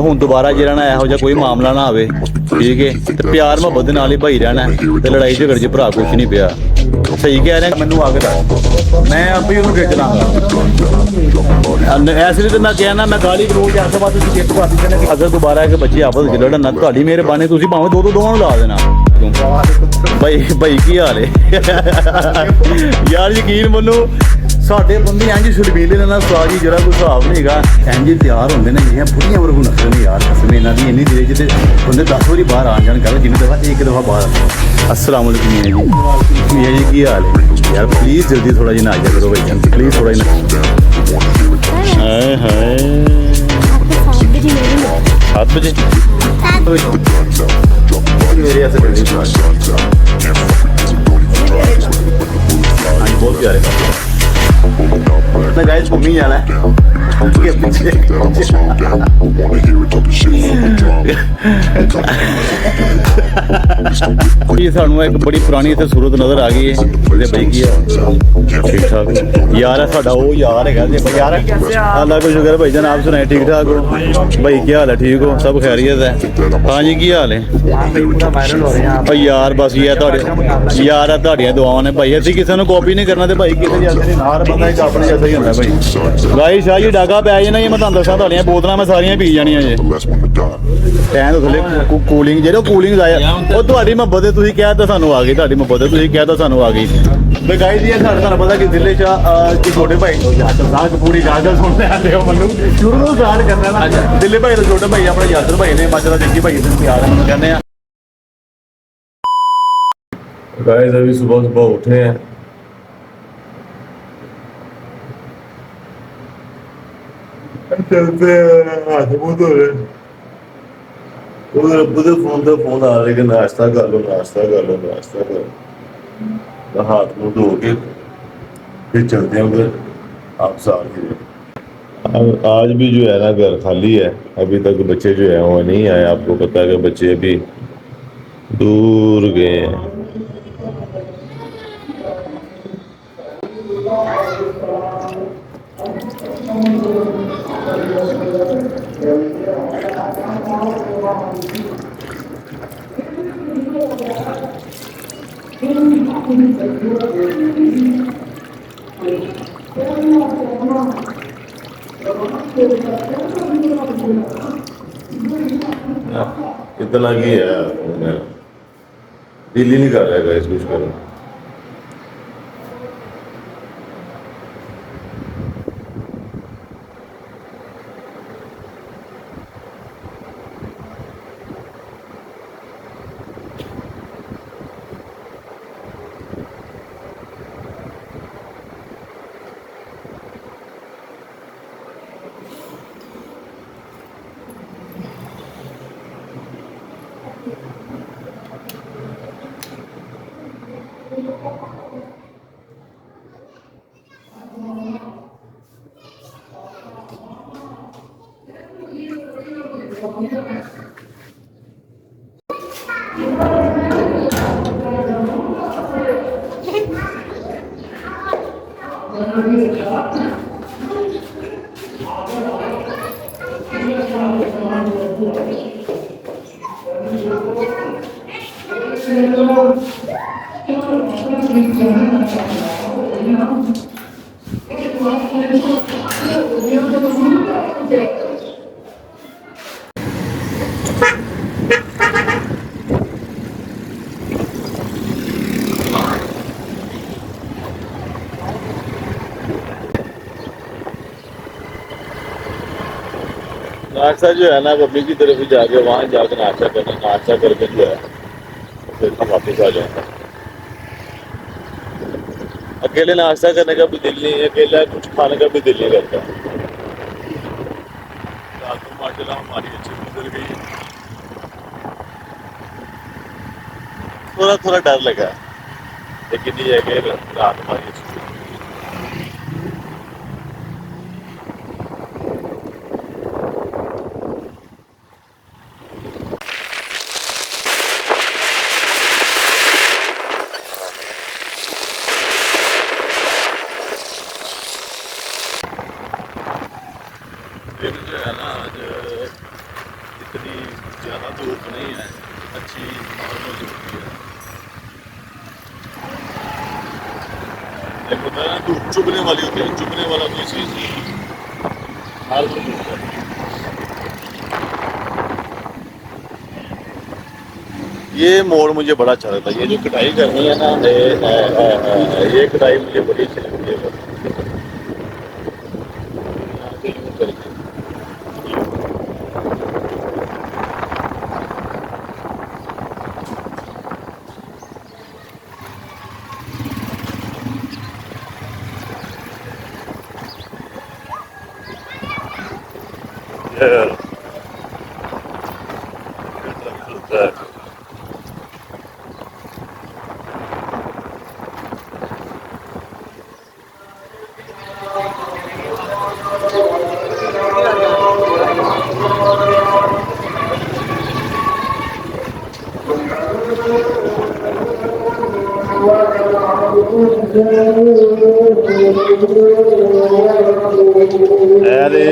तो हुण दोबारा जिहड़ा ना इहो जिहा कोई मामला ना आवे, ठीक है। तो प्यार मुहब्बत दे नाल ही भाई रहना है, तो लड़ाई झगड़ च भरा कुछ नहीं पिया। सही कह रहे हैं, मैनू आके दस, मैं आप ही उन्होंने खिच लांगा। ऐसे तो मैं कहना, मैं गाली गलोच ऐसे बात चेक कर दी, अगर दोबारा के बच्चे आपस च लड़न ना, तुहाडी मेहरबानी, तुसीं भावें दो दोवां नूं ला देना। भाई भाई की हाल है यार, यकीन मनो साडे बंदे इंज छुड़बीले ने ना उस्ताद जी, जरा कोई हिसाब नहीं है। इंज तैयार होंगे ने जियां बुढ़ियां वरगू नखरे ने यार, कसम इन्हां दी इन्नी देर च ते बंदे 10 वारी बाहर आन जान कर, जिन्नी दफा एक दफा बाहर। अस्सलाम वालेकुम मियां जी, मियां जी की हाल है यार? प्लीज़ जल्दी थोड़ा जिहा आ जा करो भाई जान, प्लीज़ थोड़ा जिहा। हाय हाय, 7 बजे मेरे ऐसे बड़ी बहुत प्यारे मैं गाइस घूमी जाना है ये सानू एक बड़ी पुरानी इतने सूरत नजर आ गई है। भाई की ठीक ठाक यार है साडा, वो यार है यार, अल्लाह को शुक्र भाई जान, आप सुनाए ठीक ठाक हो भाई? क्या हाल है? ठीक हो? सब खैरियत है? हाँ जी, की हाल है भाई? यार बस ये यार तुहाडियां दुआवां ने भाई, असीं किसी नूं कॉपी नहीं करना, ते भाई किसी जैसे नहीं, हर बंदा एक अपने जैसा ही होंदा भाई। भाई शाह जी डागा पै जाना, ये मैं तुहानूं दस्सां, तुहाडियां बोतलां मैं सारियां पी जानियां जे टैन तो थल्ले कूलिंग जेह्ड़ी कूलिंग आया ਉਹ ਤੁਹਾਡੀ ਮੁਹੱਬਤ ਹੈ, ਤੁਸੀਂ ਕਹਿ ਤਾ ਸਾਨੂੰ ਆ ਗਈ, ਤੁਹਾਡੀ ਮੁਹੱਬਤ ਹੈ, ਤੁਸੀਂ ਕਹਿ ਤਾ ਸਾਨੂੰ ਆ ਗਈ। ਤੇ ਗਾਇਜ਼ ਇਹ ਤੁਹਾਨੂੰ ਪਤਾ ਕਿ ਦਿੱਲੀ ਚ ਕਿ ਛੋਟੇ ਭਾਈ ਨੂੰ ਸਾਗ ਪੂਰੀ ਗਾਜਰ ਸੁਣਦੇ ਆਂਦੇ ਹੋ, ਮੈਨੂੰ ਸ਼ੁਰੂ ਤੋਂ ਸਟਾਰਟ ਕਰਨਾ ਨਾ। ਦਿੱਲੀ ਭਾਈ ਦਾ ਛੋਟੇ ਭਾਈ ਆਪਣਾ ਯਾਦਰ ਭਾਈ ਨੇ, ਮਾਜਰਾ ਦੇਖੀ ਭਾਈ ਨੂੰ ਪਿਆਰ ਮੈਨੂੰ ਕਹਿੰਦੇ ਆ। गाइस अभी सुबह सुबह उठे हैं, चलते हैं, हाथ मुंह धो रहे हैं। उधर बुधे फोन आ रहे कि नाश्ता कर लो, नाश्ता कर लो, नाश्ता कर लो। तो हाथ मुंह धो के फिर चलते हैं उधर आप साथ ही। अब आज भी जो है ना घर खाली है, अभी तक बच्चे जो है वो नहीं आए। आपको पता है कि बच्चे अभी दूर गए हैं। इतना की है, दिल ही नहीं कर रहा है गाइस कुछ करो। नाश्ता जो है ना मम्मी की तरफ जाके वहाँ जाकर नाश्ता करना, नाश्ता करके जो है फिर हम वापस आ जाएंगे। अकेले नाश्ता करने का भी दिल नहीं है, अकेला कुछ खाने का भी दिल नहीं करता। रात को माशाल्लाह हमारी अच्छी गुजर गई, थोड़ा थोड़ा डर लगा, लेकिन ये है कि रात हमारी अच्छी गुजर गई। फिर जो है ना धूप नहीं है, अच्छी नॉर्मल धूप है। एक होता है ना धूप चुभने वाली होती है, चुभने वाला कोई चीज़ नहीं है, नॉर्मल धूप है। ये मोड़ मुझे बड़ा अच्छा लगता है, ये जो कटाई करनी है ना, ये कटाई मुझे बड़ी अच्छी लगती है। अरे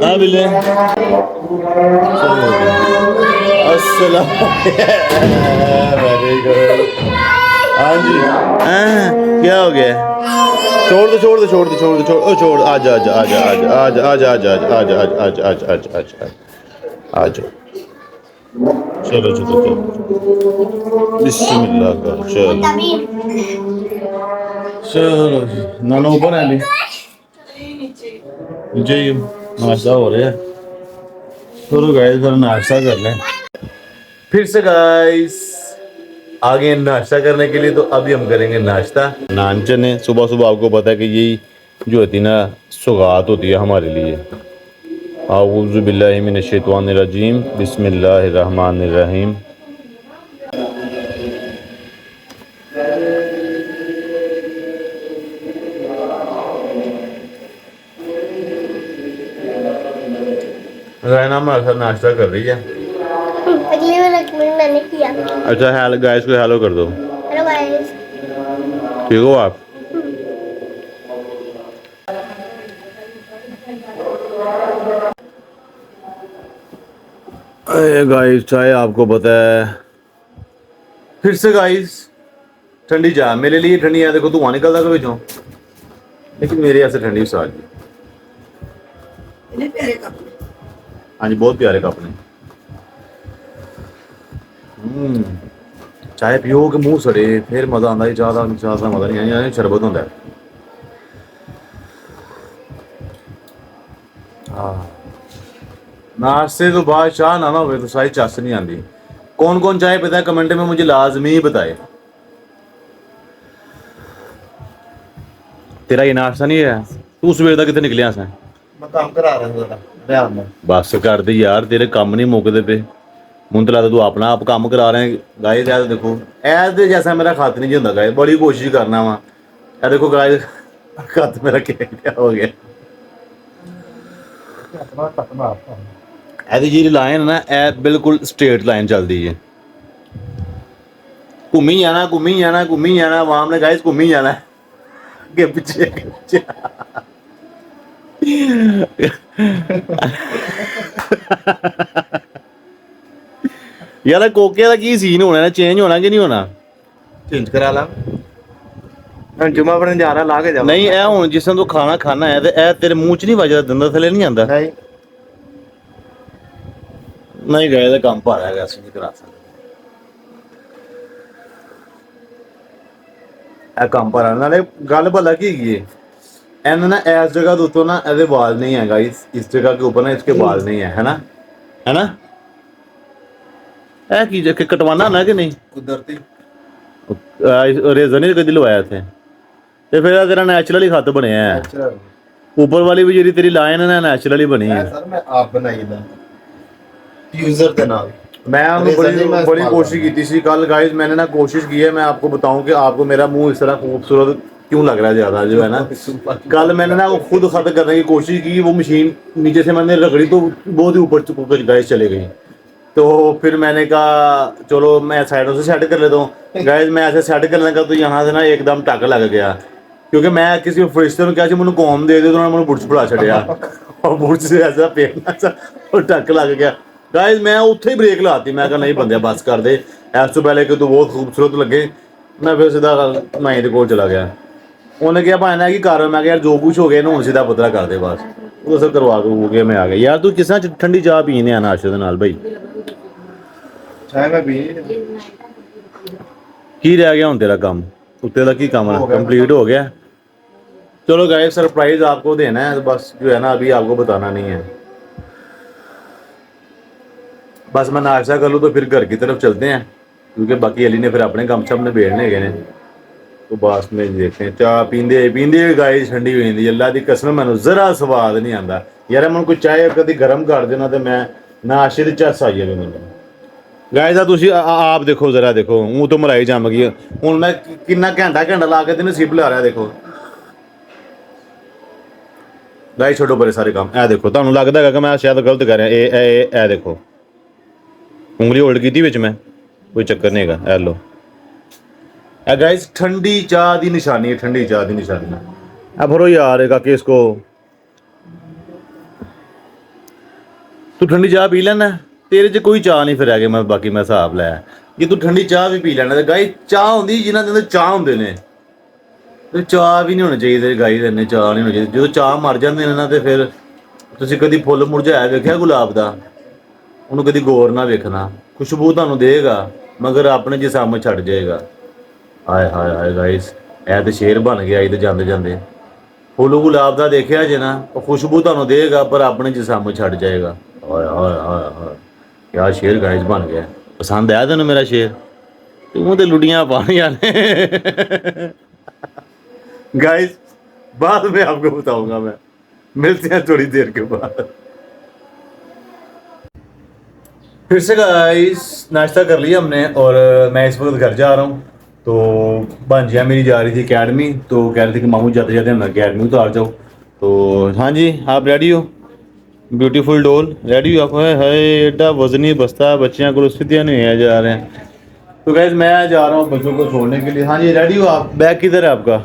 हाँ बिल्ले अस्सलाम वेरी गुड। हाँ जी हाँ क्या हो गया? छोड़ दो छोड़ दो छोड़ दो छोड़ दो छोड़ ओ छोड़ आजा आजा आजा आजा आजा आजा आजा आजा आजा आजा आजा आजा आजा आजा चलो चलो चलो बिस्मिल्लाह कर चलो चलो नाना ऊपर है अभी नीचे ही नाश्ता हो रहा है। चलो गाइस जरा नाश्ता कर लें फिर से गाइस आगे नाश्ता करने के लिए। तो अभी हम करेंगे नाश्ता नान चने। सुबह सुबह आपको पता है कि यही जो होती है ना सौगात होती है हमारे लिए। आऊज़ु बिल्लाहि मिनश शैतानिर रजीम बिस्मिल्लाहिर रहमानिर रहीम। रहना हमारे साथ नाश्ता कर रही है। अगली बार रेकमेंड मैंने किया। अच्छा हेलो गाइस को हेलो कर दो। Hello guys. ठीक हो आप? अरे गाइस चाय आपको पता है फिर से गाइस ठंडी चाय मेरे लिए ठंडी है। देखो धुआं निकलता कभी जो लेकिन मेरे यहाँ से ठंडी साल हाँ जी बहुत प्यारे कप ने। चाय पियो के मुंह सड़े फिर मजा आता है। ज्यादा मजा नहीं है शरबत होता है। नाश्ते तो बाद चाह ना हो तो सारी चस नहीं आती। कौन कौन चाय पीता है कमेंट में मुझे लाजमी बताए। तेरा ये नाश्ता नहीं है तू सवेर दा कितने निकलिया सा? मैं काम करा रहा हूँ बस कर दे यार तेरे काम नहीं मुकदे पे। मुझे तो लगता तू अपना आप काम करा रहे हैं। गाइस यार देखो ऐसे जैसा मेरा खत नहीं होता गाइस बड़ी कोशिश करना वा। यार देखो गाइस खत मेरा क्या हो गया। ऐसी जी लाइन ना ए बिल्कुल स्ट्रेट लाइन चलती है। घूमी जाना घूमी जाना घूमी जाना आवाम ने गाइस घूमी जाना अगे पिछे यार कोके का की सीन होना है चेंज होना कि नहीं होना? चेंज करा ला जुमा बनने जा रहा ला के जा नहीं ए हुन जिस तू खाना खाना है ते ए तेरे मुंह च नहीं वजदा दंदा थले नहीं आंदा नहीं नहीं गए तो काम भारा है ऐसे नहीं करा सकते। ਇਹ ਕੰਮ ਪਰ ਨਾਲੇ ਗੱਲ ਭਲਾ ਕੀ ਹੈਗੀ ਹੈ ਐਨ ਨਾ ਇਸ ਜਗ੍ਹਾ ਦੇ ਉੱਤੋਂ ਨਾ ਇਹਦੇ ਵਾਲ नहीं है गाइस इस जगह के ऊपर ना इसके बाल नहीं है है ना ਇਹ ਕੀ ਜੇ ਕਟਵਾना ना कि नहीं कुदरती रेजर नहीं कदी लवाया थे ਤੇ ਫਿਰ ਤੇਰਾ ਨੈਚੁਰਲੀ ਖੱਤ ਬਣਿਆ ਹੈ। अच्छा ਉੱਪਰ ਵਾਲੀ ਵੀ ਜਿਹੜੀ ਤੇਰੀ ਲਾਈਨ ਹੈ ਨਾ ਨੈਚੁਰਲੀ ਬਣੀ ਹੈ। सर मैं आप बनाई था यूजर के नाम मैं बड़ी कोशिश की थी कल गाइस मैंने ना कोशिश की है। मैं आपको बताऊं कि आपको मेरा मुंह इस तरह खूबसूरत क्यों लग रहा है ज्यादा जो है ना। कल मैंने ना वो खुद खत्म करने की कोशिश की वो मशीन नीचे से मैंने रगड़ी तो बहुत ही ऊपर गाइस चले गई। तो फिर मैंने कहा चलो मैं साइडों से सेट कर लेता हूँ गाइस। मैं ऐसे सेट करने लगा तो यहाँ से ना एकदम टक लग गया, क्योंकि मैं किसी फरिश्ते ने क्या मैंने कौम दे दी तो उन्होंने बुर्ज पड़ा छड़िया और बुर्ज से ऐसा फेरना सा और टक लग गया गाइस। मैं उत्थे ही ब्रेक लाती, मैं कहा नहीं बंदे बस कर दे, ऐस तो पहले कि तू बहुत खूबसूरत लगे। मैं फिर सीधा नाई के कोल चला गया। उन्हें क्या भाना कि कर, मैं यार जो कुछ हो गया ना हूँ सीधा पुतरा कर दे बस। वो सब करवा दू के मैं आ गया। यार तू किस तरह ठंडी चाह पीने आना नाश्ते दे नाल भाई? चाहे मैं भी की रह गया हूँ तेरा काम? उत्ते का की काम है? कंप्लीट हो गया। चलो गाइस सरप्राइज आपको देना है, बस जो है ना अभी आपको बताना नहीं है। बस मैं नाश्ता कर लूँ तो फिर घर की तरफ चलते हैं, क्योंकि बाकी अली ने फिर अपने काम सब ने बेड़ने गए हैं। तो बस में देखते हैं चाह पींदे पींदे गाइस ठंडी हो जाती। अल्लाह की कसम मैंने जरा स्वाद नहीं आता यार। मैं कोई चाय कभी गर्म कर देना तो मैं नाश्ते की झस आई जाए मैंने। गाइस तुम आप देखो जरा, देखो मूँह तो मलाई जम गई हूँ। मैं कितना घंटा ला के तेन सिप ला रहा देखो। गाइस छोड़ो बड़े सारे काम। ए देखो तुहानू लगता है कि मैं शायद गलत कर रहा। ए देखो उंगली होल्ड की विच मैं, कोई चक्कर नहीं है। ए लो गाइस ठंडी चाह की निशानी है, ठंडी चाह की निशानी है। अब भरो यार काके इसको, तू ठंडी चाह पी लेना, तेरे च कोई चाह नहीं फिर है कि मैं बाकी मैं हिसाब लै कि तू ठंडी चाह भी पी लेना। तो गाइस चाह होंगी जिन्होंने के अंदर चाह होंगे ने, तो चाह भी नहीं होना चाहिए गाइस, इन्ने चाह नहीं होना चाहिए। जो चाह मर जाते हैं ना तो फिर तुम कभी फुल मुरझाया वेख्या गुलाब का, उन्होंने कभी गौर ना वेखना। खुशबू तुहानू देगा मगर अपने जिसम छड़ जाएगा। हाय हाय हाय गाइस ए तो शेर बन गया तो जाते जाते। फुल गुलाब का देखा जे ना, खुशबू तुहानू देगा पर अपने जिसम छड़ जाएगा। हाय हाय हाय हाय क्या शेर गाइस बन गया। पसंद आया तेन मेरा शेर? तू तो लुटियां पानिया ने गाइस बाद में आपको बताऊंगा मैं। मिलते हैं थोड़ी देर के बाद। फिर से गाइस नाश्ता कर लिया हमने और मैं इस वक्त घर जा रहा हूँ। तो भांजिया मेरी जा रही थी अकेडमी, तो कह रही थी कि मामू जाते जाते हम अकेडमी उतार जाओ। तो हाँ जी आप रेडी हो? ब्यूटीफुल डोल रेडी हो आप? है एडा वजनी बस्ता बच्चियाँ को स्थितियाँ नहीं है जा रहे हैं। तो गाइस मैं जा रहा हूँ बच्चों को छोड़ने के लिए। हाँ जी रेडी हो आप? बैग किधर है आपका?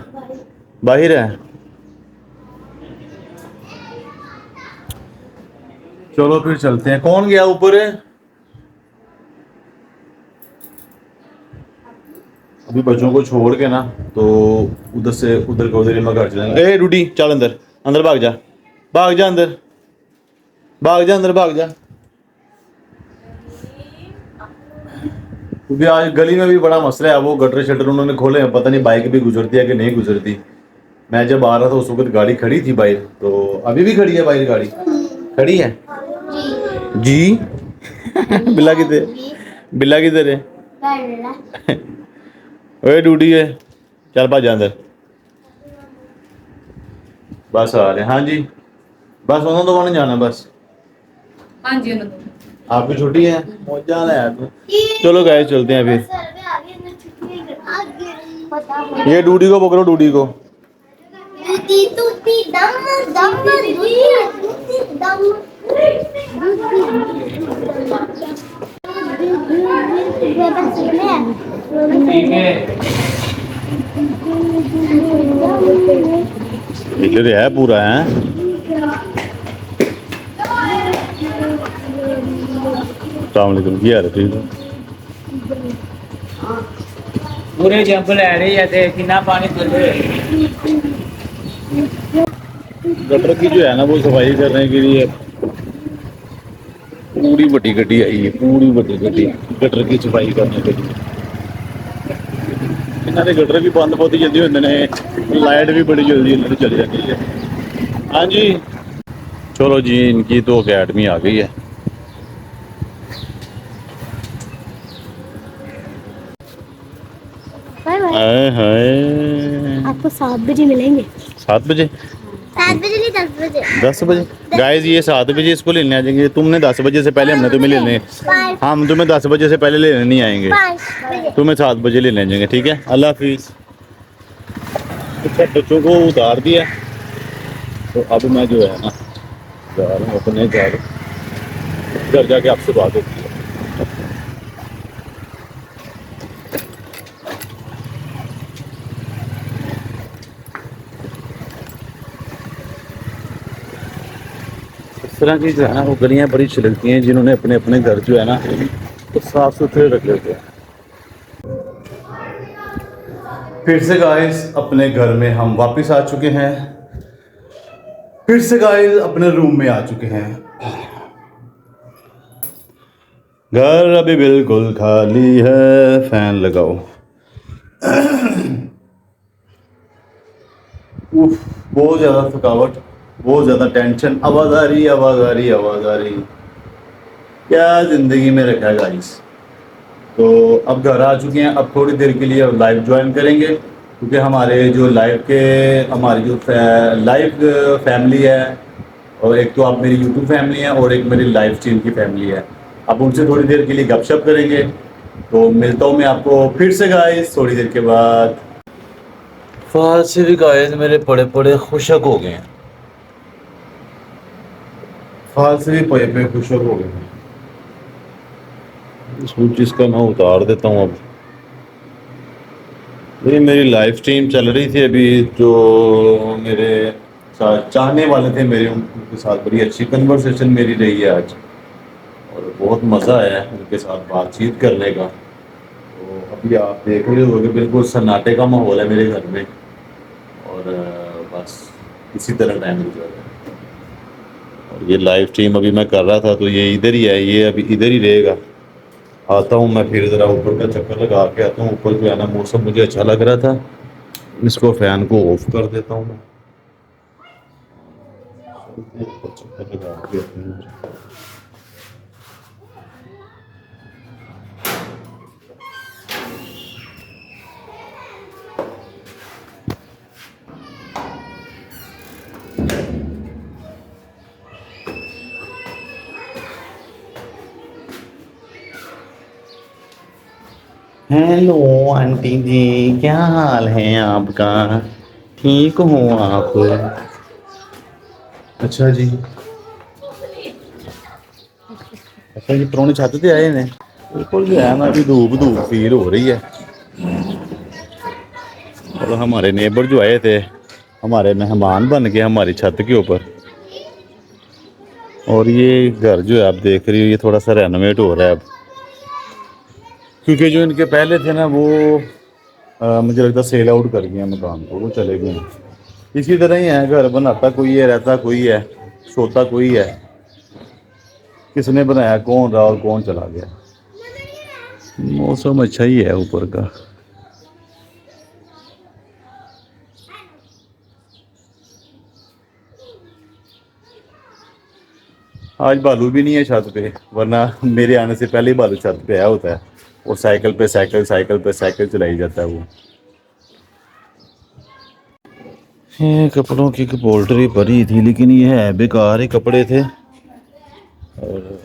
बाहर है। चलो फिर चलते हैं। कौन गया ऊपर? अभी बच्चों को छोड़ के ना तो उधर से उधर का उधर ही मैं घर चलेंगे। ए रूडी चल अंदर, अंदर भाग जा, भाग जा अंदर, भाग जा अंदर, भाग जा। क्योंकि आज गली में भी बड़ा मसला है, वो गटर शटर उन्होंने खोले हैं, पता नहीं बाइक भी गुजरती है कि नहीं गुजरती। मैं जब आ रहा था उस वक्त गाड़ी खड़ी थी बाइक, तो अभी भी खड़ी है बाइक, गाड़ी खड़ी है जी। बिल्ला किधर, बिल्ला किधर है? ओए ड्यूटी है, चल भाज अंदर। बस आ रहे। हाँ जी बस उन्होंने तो वहाँ जाना बस। हाँ जी आपकी छुट्टी है, मौजा है यार। चलो गाइस चलते हैं फिर। ये ड्यूटी को पकड़ो, ड्यूटी को। इधर है पूरा है। अस्सलामुअलैकुम क्या हाल है? ठीक है। पूरे जंप ले रही है ते कितना पानी चले। गटर की जो है ना वो सफाई करने के लिए पूरी बड़ी गड्डी आई है, पूरी बड़ी गड्डी गटर की सफाई करने के लिए। इन्होंने गटर भी बंद बहुत जल्दी होंगे ने, लाइट भी बड़ी जल्दी इन्होंने चली जाती है। हाँ जी चलो जी इनकी तो अकेडमी आ गई है। Bye bye. हाय हाय आपको 7 बजे मिलेंगे। 7 बजे? 7 बजे नहीं 10 बजे। 10 बजे गाइस ये 7 बजे इसको लेने आ जाएंगे। तुमने 10 बजे से पहले हमने तुम्हें लेने, हम तुम्हें 10 बजे से पहले लेने नहीं आएंगे, 5 बजे। तुम्हें 7 बजे लेने जाएंगे। ठीक है अल्लाह हाफिज। अच्छा बच्चों को उतार दिया तो अब मैं जो है ना जा रहा हूँ अपने घर जाके आपसे बात होती है। तरह की जो है ना वो गलियाँ बड़ी छिलकती हैं जिन्होंने अपने अपने घर जो है ना तो साफ सुथरे रख लेते हैं। फिर से गाइस अपने घर में हम वापस आ चुके हैं। फिर से गाइस अपने रूम में आ चुके हैं। घर अभी बिल्कुल खाली है, फैन लगाओ। उफ, बहुत ज़्यादा थकावट, बहुत ज़्यादा टेंशन, आवाज़ आ रही, आवाज़ आ रही, आवाज़ आ रही। क्या ज़िंदगी में रखा है गाइस। तो अब घर आ चुके हैं, अब थोड़ी देर के लिए लाइव ज्वाइन करेंगे क्योंकि हमारे जो हमारी जो लाइव फैमिली है, और एक तो आप मेरी यूट्यूब फैमिली है और एक मेरी लाइव स्ट्रीम की फैमिली है। अब उनसे थोड़ी देर के लिए गपशप करेंगे। तो मिलता हूँ मैं आपको फिर से गाइस थोड़ी देर के बाद। फाल से भी गाइस मेरे बड़े बड़े खुशक हो गए हैं, फाल से भी पे खुशक हो गए हैं। इसको जिसका मैं उतार देता हूँ। अब ये मेरी लाइव स्ट्रीम चल रही थी अभी, जो मेरे साथ चाहने वाले थे मेरे, उनके साथ बड़ी अच्छी कन्वर्सेशन मेरी रही है आज, और बहुत मज़ा आया है उनके साथ बातचीत करने का। तो अभी आप देख रहे हो कि बिल्कुल सन्नाटे का माहौल है मेरे घर में, और बस इसी तरह टाइम गुजर रहा है। और ये लाइव स्ट्रीम अभी मैं कर रहा था तो ये इधर ही है, ये अभी इधर ही रहेगा। आता हूँ मैं फिर ज़रा ऊपर का चक्कर लगा के आता हूँ। ऊपर जो है ना मौसम मुझे अच्छा लग रहा था, इसको फ़ैन को ऑफ कर देता हूँ मैं। चक्कर लगा के आते हैं। हेलो आंटी जी, क्या हाल है आपका? ठीक हो आप? अच्छा जी, अच्छा जी, प्रोने छत पे आए ने। बिल्कुल जो है ना अभी धूप धूप फील हो रही है। और हमारे नेबर जो आए थे, हमारे मेहमान बन गए हमारी छत के ऊपर। और ये घर जो है आप देख रही हो, ये थोड़ा सा रेनोवेट हो रहा है अब, क्योंकि जो इनके पहले थे ना वो मुझे लगता सेल आउट कर गए मकान को, वो चले गए। इसी तरह ही है, घर बनाता कोई है, रहता कोई है, सोता कोई है। किसने बनाया कौन रहा और कौन चला गया। मौसम अच्छा ही है ऊपर का। आज बालू भी नहीं है छत पे, वरना मेरे आने से पहले ही बालू छत पे आया होता है, और साइकिल पे साइकिल चलाई जाता है वो। ये कपड़ों की पोल्ट्री भरी थी, लेकिन ये है बेकार ही कपड़े थे। और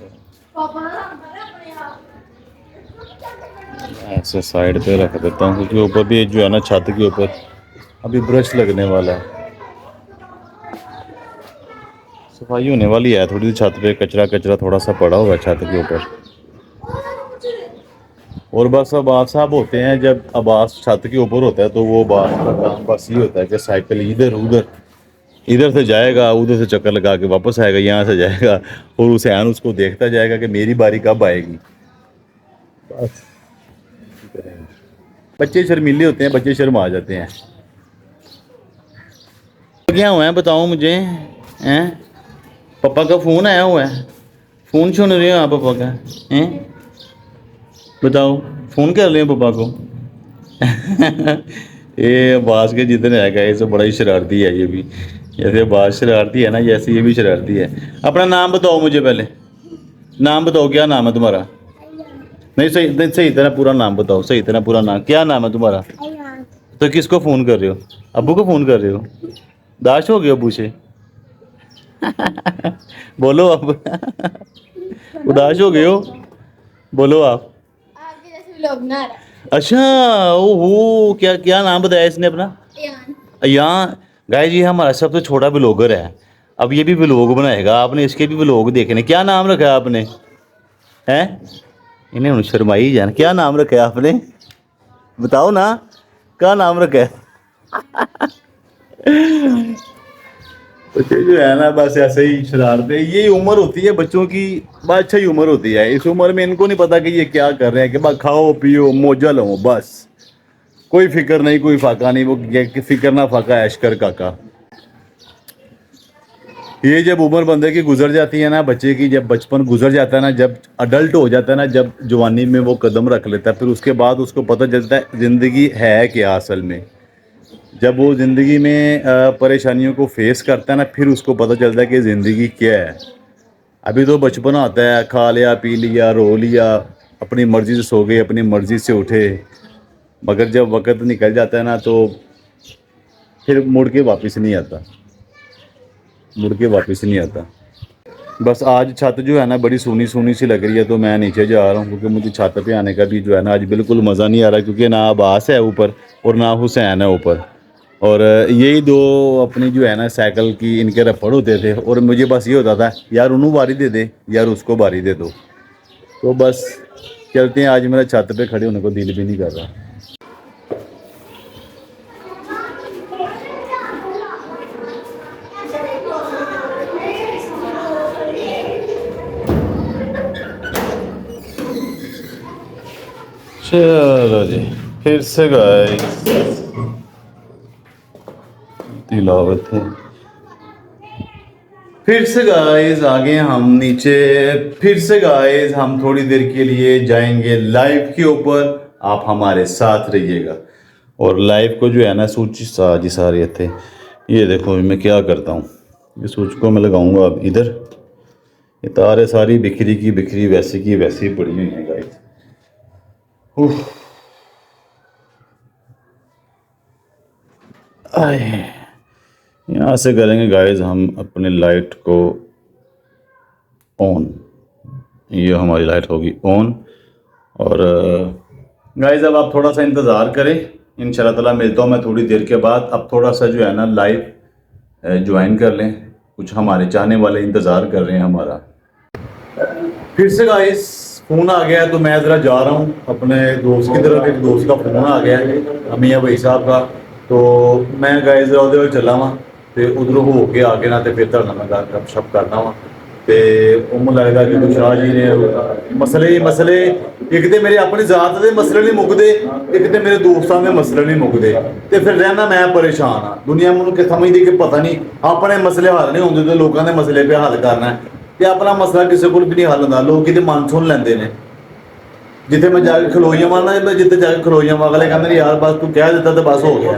ऐसे साइड पे रख देता हूँ क्योंकि ऊपर भी जो है ना छत के ऊपर अभी ब्रश लगने वाला है, सफाई होने वाली है थोड़ी सी। छत पे कचरा थोड़ा सा पड़ा हुआ है छत के ऊपर। और बस आबाद साहब होते हैं, जब आबाद छत के ऊपर होता है तो वो आबाद का काम बस ये होता है कि साइकिल इधर से जाएगा, उधर से चक्कर लगा के वापस आएगा, यहाँ से जाएगा, और हुसैन उसको देखता जाएगा कि मेरी बारी कब आएगी। बस बच्चे शर्मीले होते हैं, बच्चे शर्मा जाते हैं। क्या हुआ है बताओ मुझे, हैं? पापा का फ़ोन आया हुआ है, फ़ोन सुन रहे हो आप पापा का? हैं बताओ, फ़ोन कर रहे हो पापा को? ये आवाज़ के जितने रहेगा ये सब बड़ा ही शरारती है। ये भी जैसे आवाज़ शरारती है ना, जैसे ये भी शरारती है। अपना नाम बताओ मुझे पहले, नाम बताओ, क्या नाम है तुम्हारा? नहीं सही तरह पूरा नाम बताओ, सही तरह पूरा नाम, क्या नाम है तुम्हारा? तो किसको फ़ोन कर रहे हो? अब्बू को फ़ोन कर रहे हो? दाश हो गए अब्बू से? बोलो अब। उदास हो गए हो? बोलो आप। आपके जैसे लोग ना अच्छा, ओहो, क्या क्या नाम बताया इसने अपना? अयान। गाइस ये हमारा सबसे छोटा ब्लॉगर है, अब ये भी ब्लॉग बनाएगा, आपने इसके भी ब्लॉग देखने। क्या नाम रखा है आपने? हैं? इन्हें हूँ शर्माई जान, क्या नाम रखा है आपने? बताओ ना, क्या नाम रखा है? बच्चे जो है ना बस ऐसे ही शरारते, ये उम्र होती है बच्चों की, बस अच्छा ही उम्र होती है। इस उम्र में इनको नहीं पता कि ये क्या कर रहे हैं, कि बस खाओ पियो मौजा लो, बस कोई फिक्र नहीं, कोई फाका नहीं। वो ये फिक्र ना फाका ऐश कर काका। ये जब उम्र बंदे की गुजर जाती है ना, बच्चे की जब बचपन गुजर जाता है ना, जब अडल्ट हो जाता है ना, जब जवानी में वो कदम रख लेता है, फिर उसके बाद उसको पता चलता है ज़िंदगी है क्या असल में। जब वो ज़िंदगी में परेशानियों को फेस करता है ना, फिर उसको पता चलता है कि ज़िंदगी क्या है। अभी तो बचपन आता है, खा लिया पी लिया रो लिया, अपनी मर्ज़ी से सो गए, अपनी मर्ज़ी से उठे, मगर जब वक्त निकल जाता है ना तो फिर मुड़ के वापस नहीं आता, मुड़ के वापस नहीं आता। बस आज छत जो है ना बड़ी सोनी सोनी सी लग रही है, तो मैं नीचे जा रहा हूँ क्योंकि मुझे छत पे आने का भी जो है ना आज बिल्कुल मज़ा नहीं आ रहा, क्योंकि ना अब्बास है ऊपर और ना हुसैन है ऊपर, और यही दो अपनी जो है ना साइकिल की इनके रफड़ होते थे, और मुझे बस ये होता था यार उन्हों बारी दे दे, यार उसको बारी दे दो। तो बस चलते हैं, आज मेरा छत पे खड़े होने को दिल भी नहीं कर रहा। चलो जी, फिर से गाइस तिलावत है, फिर से गाइस आगे हम नीचे, फिर से गाइस हम थोड़ी देर के लिए जाएंगे लाइव के ऊपर, आप हमारे साथ रहिएगा। और लाइव को जो है ना सूची साजी सारे थे, ये देखो मैं क्या करता हूँ, ये सूच को मैं लगाऊंगा अब इधर, ये तारे सारी बिखरी की बिखरी वैसी की वैसी पड़ी हुई हैं गाइस। यहाँ से करेंगे गाइस हम अपने लाइट को ऑन, ये हमारी लाइट होगी ऑन। और गाइस अब आप थोड़ा सा इंतज़ार करें, इंशाल्लाह ताला मिलता हूँ मैं थोड़ी देर के बाद। अब थोड़ा सा जो है ना लाइव ज्वाइन कर लें, कुछ हमारे चाहने वाले इंतज़ार कर रहे हैं हमारा। फिर से गाइस फ़ोन आ गया है, तो मैं ज़रा जा रहा हूँ अपने दोस्त की तरफ, एक दोस्त का फ़ोन आ गया है मियाँ भाई साहब का, तो मैं गाइस उधर चला वहाँ तो उधर हो के आके ना तो फिर तुहाडे नाल मैं गपशप करना वा। तो उम्मीद लगेगा कि कुछ शाह जी ने मसले एक तो मेरे अपनी ज़ात के मसले नहीं मुकते, एक तो मेरे दोस्तों के मसले नहीं मुकते, तो फिर रहना मैं परेशान हाँ। दुनिया मैं समझती कि पता नहीं अपने मसले हल नहीं होंगे, तो लोगों के मसले पे हल करना है, तो अपना मसला किसी को भी नहीं हल होता, लोग कितने मन सुन लेंगे ने। जिथे मैं जाके खलोइया मारना, जिते जाके खलोइया अगले कहते यार बस तू कह देता तो बस हो गया,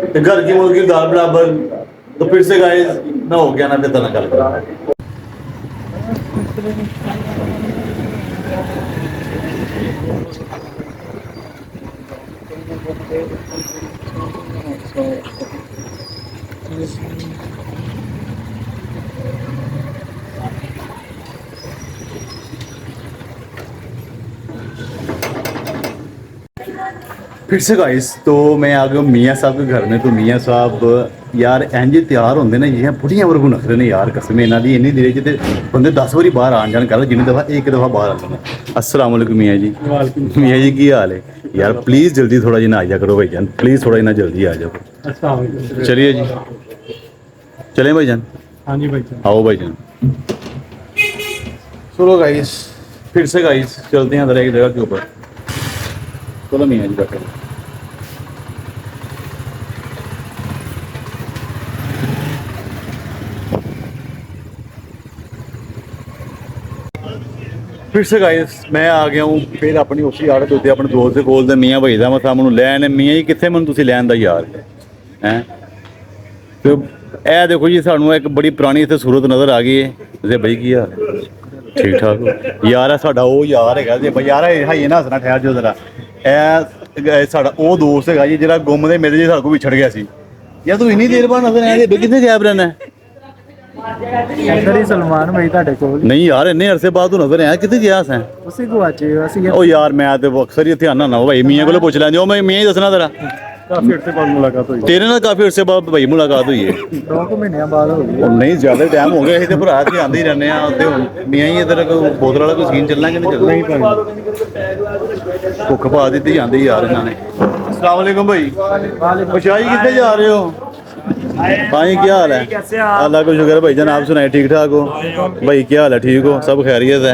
तो घर की मुर्गी दाल बराबर। तो फिर से गाइस मैं हो गया ना फिर तना गल कर। फिर से गाइस तो मैं आ गया मियाँ साहब के घर में। तो मियाँ साहब यार इंज तैयार होंगे ना, ये बुढ़िया वर्गू नखरे ने यार, कसम इन्हों की इन्नी देर च बंदे 10 बारी बाहर आन जान कर, जिन्नी दफ़ा एक दफ़ा बाहर आते हैं। अस्सलाम वालेकुम मियाँ जी। मियाँ जी की हाल है यार, प्लीज़ जल्दी थोड़ा जिना आ जा करो भाई जान, प्लीज़ थोड़ा जिना जल्दी आ जाओ। चलिए जी, चलें भाई जान। हाँ जी भाई जान। आओ भाई जान। चलो गाइस फिर से गाइस चलते हैं एक जगह के ऊपर। चलो मियाँ जी बैठे। फिर से गाइस मैं आ गया हूँ फिर अपनी उसी आड़त उत्ते अपने दोस्त के कोल, मियाँ भाई दा मसा मैनू लैन, मियाँ जी कित्थे मैनू तुसीं लैन दा यार हैं। तो ए देखो जी सानू एक बड़ी पुरानी इत्थे सूरत नज़र आ गई है। ते भाई की हाल ठीक ठाक हो यार, है साडा वो यार हैगा जे भाई यार हाइए ना हसना ठहर जो जरा। ए साडा वो दोस्त हैगा जी जिहड़ा गुम दे मेरे जी साडे कोल विछड़ गया सी यार। तू इन्नी देर बाद नज़र आया, कित्थे गैब रहना है? ਇੱਧਰ ਹੀ ਸਲਮਾਨ ਭਾਈ ਤੁਹਾਡੇ ਕੋਲ नहीं यार इन्ने अरसे बाद तू नज़र आया, कित्थे गया सैं? ਉਸੇ ਗੁਆਚੇ ਅਸੀਂ ओ यार मैं तो अक्सर ही इत्थे आना ना भाई, मियाँ को पुछ लैंदे। मैं मियाँ ही दसना तेरा ਕਾਫੀ ਅਰਸੇ ਬਾਅਦ ਮੁਲਾਕਾਤ ਹੋਈ, तेरे नाल काफी अरसे बाद भाई मुलाकात हुई है। 2 ਮਹੀਨਿਆਂ ਬਾਅਦ ਹੋ ਗਈ। नहीं ज्यादा टाइम हो गया, असीं ते भरा ते आंदे ही रहने आ। ते हुण मियाँ ही इधर बोतल वाला कोई सीन चलना कि नहीं चलना? ਨਹੀਂ ਭਾਈ भुख पा दी आंदे ही यार इन्होंने। अस्सलाम वालेकुम भाई। ਵਾਲੇ शाह जी कितने जा रहे हो? हाँ जी क्या हाल है? अल्लाह का शुक्र है भाईजान, आप सुनाए ठीक ठाक हो? भाई क्या हाल है? ठीक हो? सब खैरियत है?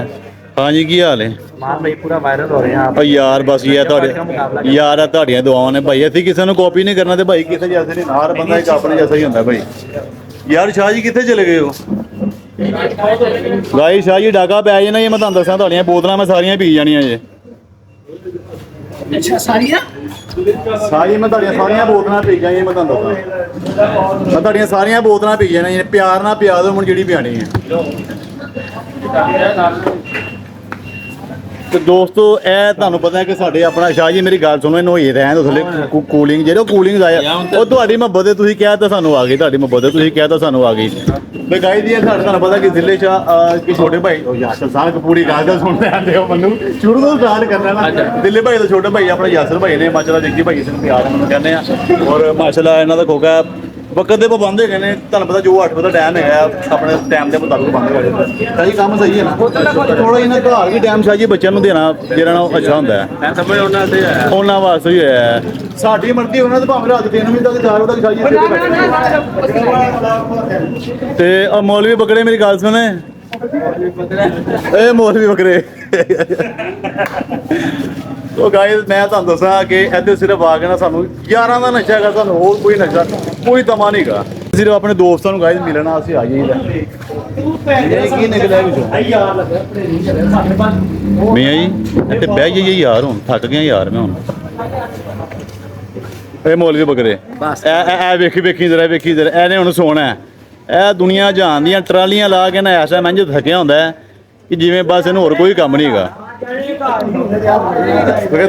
हाँ जी की हाल है? ਸਲਮਾਨ ਭਾਈ ਪੂਰਾ ਵਾਇਰਲ ਹੋ ਰਿਹਾ ਭਾਈ ਯਾਰ ਬਸ ਇਹ ਤੁਹਾਡੇ ਯਾਰ ਆ ਤੁਹਾਡੀਆਂ ਦੁਆਵਾਂ ਨੇ ਭਾਈ। ਅਸੀਂ ਕਿਸੇ ਨੂੰ ਕਾਪੀ ਨਹੀਂ ਕਰਨਾ ਤੇ ਭਾਈ ਕਿਸੇ ਜੈਸੇ ਨਹੀਂ, ਹਰ ਬੰਦਾ ਇੱਕ ਆਪਣੇ ਜੈਸਾ ਹੀ ਹੁੰਦਾ ਭਾਈ। ਯਾਰ ਸ਼ਾਹ ਜੀ ਕਿੱਥੇ ਚਲੇ ਗਏ ਹੋ? ਗਾਈ ਸ਼ਾਹ ਜੀ ਡਾਕਾ ਪੈ ਜਾਣਾ ਇਹ, ਮੈਂ ਤੁਹਾਨੂੰ ਦੱਸਾਂ ਤੁਹਾਡੀਆਂ ਬੋਤਲਾਂ ਮੈਂ ਸਾਰੀਆਂ ਪੀ ਜਾਣੀਆਂ ਜੇ। ਅੱਛਾ ਸਾਰੀਆਂ ਸਾਰੀ ਮੈਂ ਤੁਹਾਡੀਆਂ ਸਾਰੀਆਂ ਬੋਤਲਾਂ ਪੀ ਜਾਣੀਆਂ, ਮੈਂ ਤੁਹਾਨੂੰ ਦੱਸਾਂ ਮੈਂ ਤੁਹਾਡੀਆਂ ਸਾਰੀਆਂ ਬੋਤਲਾਂ ਪੀ ਜਾਣੀਆਂ। ਪਿਆਰ ਨਾਲ ਪਿਆ ਦਿਓ ਹੁਣ ਜਿਹੜੀ ਪਿਆਣੀ ਹੈ। ਤੇ ਦੋਸਤੋ ਇਹ ਤੁਹਾਨੂੰ ਪਤਾ ਹੈ ਕਿ ਸਾਡੇ ਆਪਣਾ ਸ਼ਾਹ ਜੀ ਮੇਰੀ ਗੱਲ ਸੁਣੋ, ਇਹਨੂੰ ਹੋਈ ਰਹਿਣ ਥੱਲੇ ਕੂਲਿੰਗ ਜਿਹੜੇ ਕੂਲਿੰਗ ਆਇਆ ਉਹ ਤੁਹਾਡੀ ਮੁਹੱਬਤ ਹੈ, ਤੁਸੀਂ ਕਿਹਾ ਤਾਂ ਸਾਨੂੰ ਆ ਗਈ। ਤੁਹਾਡੀ ਮੁਹੱਬਤ ਹੈ, ਤੁਸੀਂ ਕਿਹਾ ਤਾਂ ਸਾਨੂੰ ਆ ਗਈ। ਮੈਂ ਗਾਈ ਦੀ ਸਾਡੇ ਤੁਹਾਨੂੰ ਪਤਾ ਕਿ ਜ਼ਿਲ੍ਹੇ ਸ਼ਾਹ ਕਿ ਛੋਟੇ ਭਾਈ ਯਾਸਰ ਸਾਹਿਬ ਪੂਰੀ ਗੱਲ ਸੁਣਦੇ ਆਂਦੇ ਹੋ ਮੈਨੂੰ ਸ਼ੁਰੂ ਤੋਂ ਸਟਾਰਟ ਕਰਨਾ ਨਾ। ਦਿੱਲੀ ਭਾਈ ਦਾ ਛੋਟੇ ਭਾਈ ਆਪਣਾ ਯਾਸਰ ਭਾਈ ਨੇ ਮਾਸ਼ਾਅੱਲਾ ਦੇਖੀ ਭਾਈ ਸਿੰਘ ਪਿਆਰ ਮੈਨੂੰ ਕਹਿੰਦੇ ਆ, ਔਰ ਮਾਸ਼ਾਅੱਲਾ ਇਹਨਾਂ ਦਾ ਖੋਖਾ ਵਕਤ ਦੇ ਪਾਬੰਦ ਹੈਗੇ ਨੇ। ਤੁਹਾਨੂੰ ਪਤਾ ਜੋ 8 ਵਜੇ ਦਾ ਟਾਈਮ ਹੈਗਾ ਆਪਣੇ ਟਾਈਮ ਦੇ ਮੁਤਾਬਕ ਬੰਦ ਹੋ ਜਾਂਦਾ। ਸ਼ਾਹ ਜੀ ਕੰਮ ਸਹੀ ਹੈ ਨਾ? ਥੋੜਾ ਇਹਨਾਂ ਘਰ ਵੀ ਟਾਈਮ ਸ਼ਾਹ ਜੀ ਬੱਚਿਆਂ ਨੂੰ ਦੇਣਾ ਜਿਹੜਾ ਨਾ ਉਹ ਅੱਛਾ ਹੁੰਦਾ ਹੈ। ਮੈਂ ਸਮਝ ਉਹਨਾਂ ਤੇ ਉਹਨਾਂ ਵਾਸਤੇ ਹੀ ਹੋਇਆ ਹੈ। ਸਾਡੀ ਮਰਜ਼ੀ ਉਹਨਾਂ ਦੇ ਭਾਵੇਂ ਰਾਤ 3 ਵਜੇ ਤੱਕ 4 ਵਜੇ ਤੱਕ ਸ਼ਾਹ ਜੀ ਇੱਥੇ ਬੈਠੇ। ਤੇ ਉਹ ਮੌਲਵੀ ਬੱਕਰੇ ਮੇਰੀ ਗੱਲ ਸੁਣੇ, ਇਹ ਮੌਲਵੀ ਬੱਕਰੇ ਉਹ ਗਾਇਸ ਮੈਂ ਤੁਹਾਨੂੰ ਦੱਸਾਂ ਕਿ ਇੱਥੇ ਸਿਰਫ ਆ ਕੇ ਨਾ ਸਾਨੂੰ ਯਾਰਾਂ ਦਾ ਨਸ਼ਾ ਹੈਗਾ, ਸਾਨੂੰ ਹੋਰ ਕੋਈ ਨਸ਼ਾ ਕੋਈ ਤਮਾ ਨਹੀਂ ਹੈਗਾ। ਸਿਰਫ ਆਪਣੇ ਦੋਸਤਾਂ ਨੂੰ ਗਾਇਸ ਮਿਲਣਾ ਅਸੀਂ ਆ ਜਾਈਦਾ। ਇਹ ਕੀ ਨਿਕਲਿਆ ਵਿੱਚੋਂ ਮੀਆਂ ਜੀ? ਇੱਥੇ ਬਹਿ ਜਾਈਏ ਯਾਰ, ਹੁਣ ਥੱਕ ਗਿਆ ਯਾਰ ਮੈਂ ਹੁਣ। ਇਹ ਮੌਲਵੀ ਬੱਕਰੇ ਐ ਵੇਖੀ ਜ਼ਰਾ ਇਹਨੇ ਹੁਣ ਸੋਣਾ ਹੈ। ਇਹ ਦੁਨੀਆ ਜਹਾਨ ਦੀਆਂ ਟਰਾਲੀਆਂ ਲਾ ਕੇ ਨਾ ਐਸਾ ਮੈਂ ਥੱਕਿਆ ਹੁੰਦਾ ਹੈ कि जिमें बस इन और कोई काम नहीं का।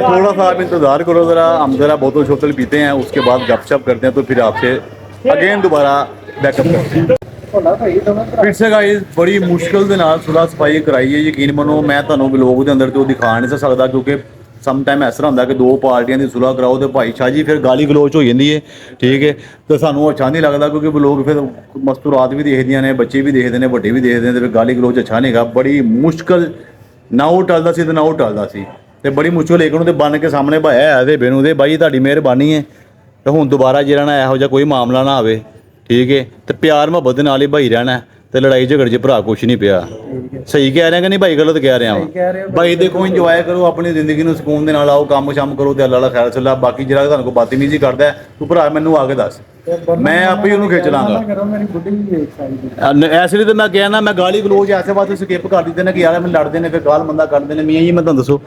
थोड़ा सा आप इंतज़ार करो ज़रा, हम ज़रा बोतल शोतल पीते हैं, उसके बाद गपशप करते हैं, तो फिर आपसे अगेन दोबारा बैकअप करते हैं। फिर से गाइस बड़ी मुश्किल के नाल सुलह सफाई कराई है। यकीन मनो मैं तुहानू व्लॉग के अंदर तो दिखा नहीं सकता, क्योंकि सम टाइम ऐसा होंगे कि 2 पार्टियां की सुलह कराओ तो भाई शाह जी फिर गाली गलोच हो जाती है, ठीक है। तो सानू अच्छा नहीं लगता, क्योंकि लोग फिर मस्तूरात भी देखदियां ने, बच्चे भी देखते हैं, बड़े भी देखते हैं, तो फिर गाली गलोच अच्छा नहीं गा। बड़ी मुश्किल ना वो टलदा सी ते ना वो टलदा सी, ते बड़ी मुश्किल एक ते बन के सामने भाया है ते बेनू दे भाई तुहाडी मेहरबानी है, तो हुण दोबारा जेड़ा ना इहो जिहा कोई मामला ना आवे, ठीक है। तो प्यार मुहब्बत नाल ही भाई रहना, ਤੇ ਲੜਾਈ ਝਗੜ 'ਚ ਭਰਾ ਕੁਛ ਨਹੀਂ ਪਿਆ। ਸਹੀ ਕਹਿ ਰਿਹਾ ਕਿ ਨਹੀਂ ਭਾਈ? ਗਲਤ ਕਹਿ ਰਿਹਾ ਵਾਂ ਭਾਈ? ਦੇਖੋ ਇੰਜੋਏ ਕਰੋ ਆਪਣੀ ਜ਼ਿੰਦਗੀ ਨੂੰ, ਸਕੂਨ ਦੇ ਨਾਲ ਆਓ, ਕੰਮ ਸ਼ਾਮ ਕਰੋ ਤੇ ਅੱਲਾ ਅੱਲਾ ਖੈਰ ਸੱਲਾ। ਬਾਕੀ ਜਿਹੜਾ ਤੁਹਾਨੂੰ ਕੋਈ ਬਦਤਮੀਜ਼ੀ ਕਰਦਾ ਤੂੰ ਭਰਾ ਮੈਨੂੰ ਆ ਕੇ ਦੱਸ, ਮੈਂ ਆਪੇ ਹੀ ਉਹਨੂੰ ਖਿੱਚ ਲਾਂਗਾ। ਐਸੇ ਲਈ ਤਾਂ ਮੈਂ ਕਿਹਾ ਨਾ, ਮੈਂ ਗਾਲੀ ਗਲੋਚ ਐਸੇ ਵਾਸਤੇ ਸਕਿਪ ਕਰ ਦਿੱਤੇ ਨੇ ਕਿ ਯਾਰ ਮੈਨੂੰ ਲੜਦੇ ਨੇ ਫਿਰ ਗਾਲ ਮੰਦਾ ਕਰਦੇ ਨੇ। ਮੀਆਂ ਜੀ ਮੈਂ ਤੁਹਾਨੂੰ ਦੱਸੋ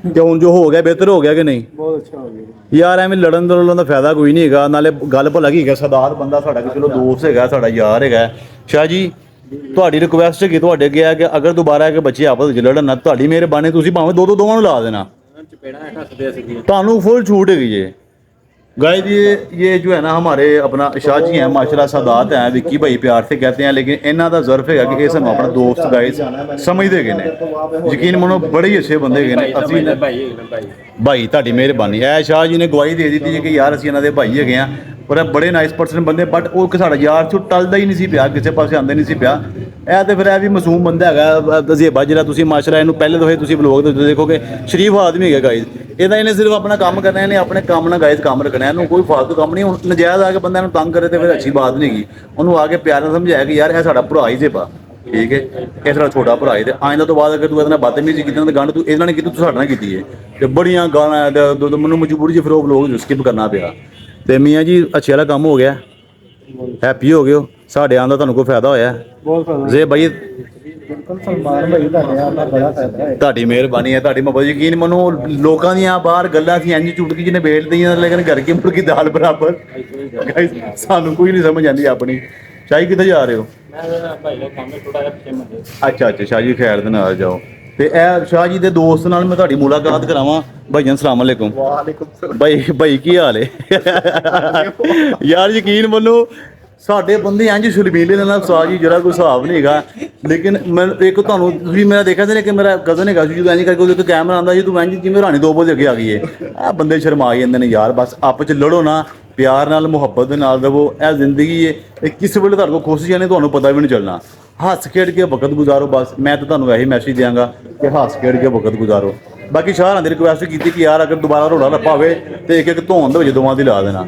ਕਿ ਹੁਣ ਜੋ ਹੋ ਗਿਆ ਬਿਹਤਰ ਹੋ ਗਿਆ ਕਿ ਨਹੀਂ? ਬਹੁਤ ਅੱਛਾ ਹੋ ਗਿਆ ਯਾਰ ਐਵੇਂ ਲੜਨ ਦਾ ਫਾਇਦਾ ਕੋਈ ਨਹੀਂ ਹੈਗਾ। ਨਾਲੇ ਗੱਲ ਭਲਾ ਕੀ ਹੈਗਾ, ਸਦਾਤ ਬੰਦਾ ਸਾਡਾ ਕਿ ਚਲੋ ਦੋਸਤ ਹੈਗਾ, ਸਾਡਾ ਯਾਰ ਹੈਗਾ। ਸ਼ਾਹ ਜੀ ਤੁਹਾਡੀ ਰਿਕੁਐਸਟ ਹੈਗੀ ਤੁਹਾਡੇ ਅੱਗੇ ਆ ਕਿ ਅਗਰ ਦੁਬਾਰਾ ਕਿ ਬੱਚੇ ਆਪਸ ਵਿੱਚ ਲੜਨ ਨਾ, ਤੁਹਾਡੀ ਮਿਹਰਬਾਨੀ ਤੁਸੀਂ ਭਾਵੇਂ ਦੋਵਾਂ ਨੂੰ ਲਾ ਦੇਣਾ, ਤੁਹਾਨੂੰ ਫੁੱਲ छूट हैगी ये। गाइस ये जो है ना हमारे अपना शाह जी हैं माशाल्लाह, सादात हैं, विक्की भाई प्यार से कहते हैं, लेकिन इन्हों का ज़र्फ है कि ये सानू अपना दोस्त गाइस समझते गए ने। यकीन मनो बड़े ही अच्छे बंदे गए ने। असीं भाई तुहाडी मेहरबानी है। शाह जी ने गवाही दे दी है कि यार असीं इन्हां दे भाई हैगे आ, पर बड़े नाइस पर्सन बंदे, बट वो कि साडा यार चो टलदा ही नहीं सी पिया, किसी पासे आंदा नहीं सी पिया। ਇਹ ਤੇ ਫਿਰ ਇਹ ਵੀ ਮਾਸੂਮ ਬੰਦਾ ਹੈਗਾ ਤਜ਼ੀਬਾ, ਜਿਹੜਾ ਤੁਸੀਂ ਮਾਸ਼ਾਅੱਲਾ ਇਹਨੂੰ ਪਹਿਲੇ ਤੋਂ ਹੀ ਤੁਸੀਂ ਵਲੋਗ ਦੇ ਦੇਖੋਗੇ ਸ਼ਰੀਫ ਆਦਮੀ ਹੈਗਾ ਗਾਇਜ਼। ਇਹਦਾ ਇਹਨੇ ਸਿਰਫ ਆਪਣਾ ਕੰਮ ਕਰਨਾ, ਇਹਨੇ ਆਪਣੇ ਕੰਮ ਨਾਲ ਗਾਇਜ਼ ਕੰਮ ਰੱਖਣਾ, ਇਹਨੂੰ ਕੋਈ ਫਾਲਤੂ ਕੰਮ ਨਹੀਂ। ਹੁਣ ਨਜਾਇਜ਼ ਆ ਕੇ ਬੰਦਾ ਨੂੰ ਤੰਗ ਕਰੇ ਤੇ ਫਿਰ ਅੱਛੀ ਬਾਤ ਨਹੀਂ ਹੈਗੀ। ਉਹਨੂੰ ਆ ਕੇ ਪਿਆਰ ਨਾਲ ਸਮਝਾਇਆ ਕਿ ਯਾਰ ਇਹ ਸਾਡਾ ਭਰਾ ਹੀ ਜੇਬਾ, ਠੀਕ ਹੈ, ਇਹ ਸਾਡਾ ਛੋਟਾ ਭਰਾ ਹੈ, ਤੇ ਆਇੰਦਾ ਤੋਂ ਬਾਅਦ ਅਗਰ ਤੂੰ ਇਹਦੇ ਨਾਲ ਬਦਤਮੀਜ਼ੀ ਕੀਤੀ ਤਾਂ ਗੰਢ ਤੂੰ ਇਹਨਾਂ ਨੇ ਕੀਤੀ, ਤੂੰ ਸਾਡੇ ਨਾਲ ਕੀਤੀ ਹੈ। ਤੇ ਬੜੀਆਂ ਗਾਲਾਂ ਮੈਨੂੰ ਮਜਬੂਰੀ 'ਚ ਫਿਰ ਉਹ ਵਲੋਗ ਸਕਿਪ ਕਰਨਾ ਪਿਆ। ਤੇ ਮੀਆਂ ਜੀ ਅੱਛੇ ਵਾਲਾ ਕੰਮ ਹੋ ਗਿਆ, ਹੈਪੀ ਹੋ ਗਏ ਹੋ, ਸਾਡੇ ਆਉਣ ਦਾ ਤੁਹਾਨੂੰ ਕੋਈ ਫਾਇਦਾ ਹੋਇਆ? ਬਹੁਤ ਫਾਇਦਾ ਜੇ ਭਾਈ ਬਿਲਕੁਲ ਸਲਮਾਨ ਭਾਈ ਤੁਹਾਡੇ ਆਉਣ ਦਾ ਬੜਾ ਫਾਇਦਾ ਹੈ। ਤੁਹਾਡੀ ਮਿਹਰਬਾਨੀ ਹੈ, ਤੁਹਾਡੀ ਮੁਹੱਬਤ। ਯਕੀਨ ਮੰਨੋ ਲੋਕਾਂ ਦੀਆਂ ਬਾਹਰ ਗੱਲਾਂ ਸੀ ਇੰਝ ਚੁਟਕੀ ਜਿਹਨੇ ਵੇਚ ਦਈਆਂ, ਲੇਕਿਨ ਘਰ ਕੀ ਮੁਰਗੀ ਦਾਲ ਬਰਾਬਰ। ਗਾਇਸ ਸਾਨੂੰ ਕੋਈ ਨਹੀਂ ਸਮਝ ਆਉਂਦੀ ਆਪਣੀ। ਸ਼ਾਹੀ ਕਿੱਥੇ ਜਾ ਰਹੇ ਹੋ? ਅੱਛਾ ਸ਼ਾਹ ਜੀ ਖੈਰ ਦੇ ਨਾਲ ਜਾਓ। ਤੇ ਇਹ ਸ਼ਾਹ ਜੀ ਦੇ ਦੋਸਤ ਨਾਲ ਮੈਂ ਤੁਹਾਡੀ ਮੁਲਾਕਾਤ ਕਰਾਵਾਂ। ਭਾਈਜਾਨ ਸਲਾਮ ਅਲੈਕੁਮ। ਵਾਲੇਕੁਮ ਭਾਈ ਕੀ ਹਾਲ ਹੈ? ਯਾਰ ਯਕੀਨ ਮੰਨੋ ਸਾਡੇ ਬੰਦੇ ਇੰਝ ਸ਼ਰਮੀਲੇ ਨਾਲ ਸਾਹ ਜੀ ਜਰਾ ਕੋਈ ਹਿਸਾਬ ਨਹੀਂ ਹੈਗਾ। ਲੇਕਿਨ ਮੈਂ ਇੱਕ ਤੁਹਾਨੂੰ ਤੁਸੀਂ ਮੇਰਾ ਦੇਖਿਆ ਸੀ ਕਿ ਮੇਰਾ ਕਜ਼ਨ ਹੈਗਾ ਸੀ, ਜਦੋਂ ਇੰਝ ਕਰਕੇ ਉਹਦੇ ਉੱਤੇ ਕੈਮਰਾ ਆਉਂਦਾ ਜੀ, ਤੂੰ ਇੰਝ ਜਿਵੇਂ ਰਾਣੀ 2 ਵਜੇ ਅੱਗੇ ਆ ਗਈ ਹੈ। ਆਹ ਬੰਦੇ ਸ਼ਰਮਾ ਜਾਂਦੇ ਨੇ ਯਾਰ। ਬਸ ਆਪਸ 'ਚ ਲੜੋ ਨਾ, ਪਿਆਰ ਨਾਲ ਮੁਹੱਬਤ ਦੇ ਨਾਲ ਰਹੋ। ਇਹ ਜ਼ਿੰਦਗੀ ਹੈ, ਇਹ ਕਿਸ ਵੇਲੇ ਤੁਹਾਡੇ ਕੋਲ ਖੁਸ਼ ਜਾਣੇ ਤੁਹਾਨੂੰ ਪਤਾ ਵੀ ਨਹੀਂ ਚੱਲਣਾ। ਹੱਸ ਖੇਡ ਕੇ ਵਕਤ ਗੁਜ਼ਾਰੋ। ਬਸ ਮੈਂ ਤਾਂ ਤੁਹਾਨੂੰ ਇਹੀ ਮੈਸੇਜ ਦਿਆਂਗਾ ਕਿ ਹੱਸ ਖੇਡ ਕੇ ਵਕਤ ਗੁਜ਼ਾਰੋ। ਬਾਕੀ ਸ਼ਾਹਰਾਂ ਦੀ ਰਿਕੁਐਸਟ ਕੀਤੀ ਕਿ यार अगर दोबारा रोड़ा रप्पा हुए तो एक एक धोन दो दोवां दी ला देना।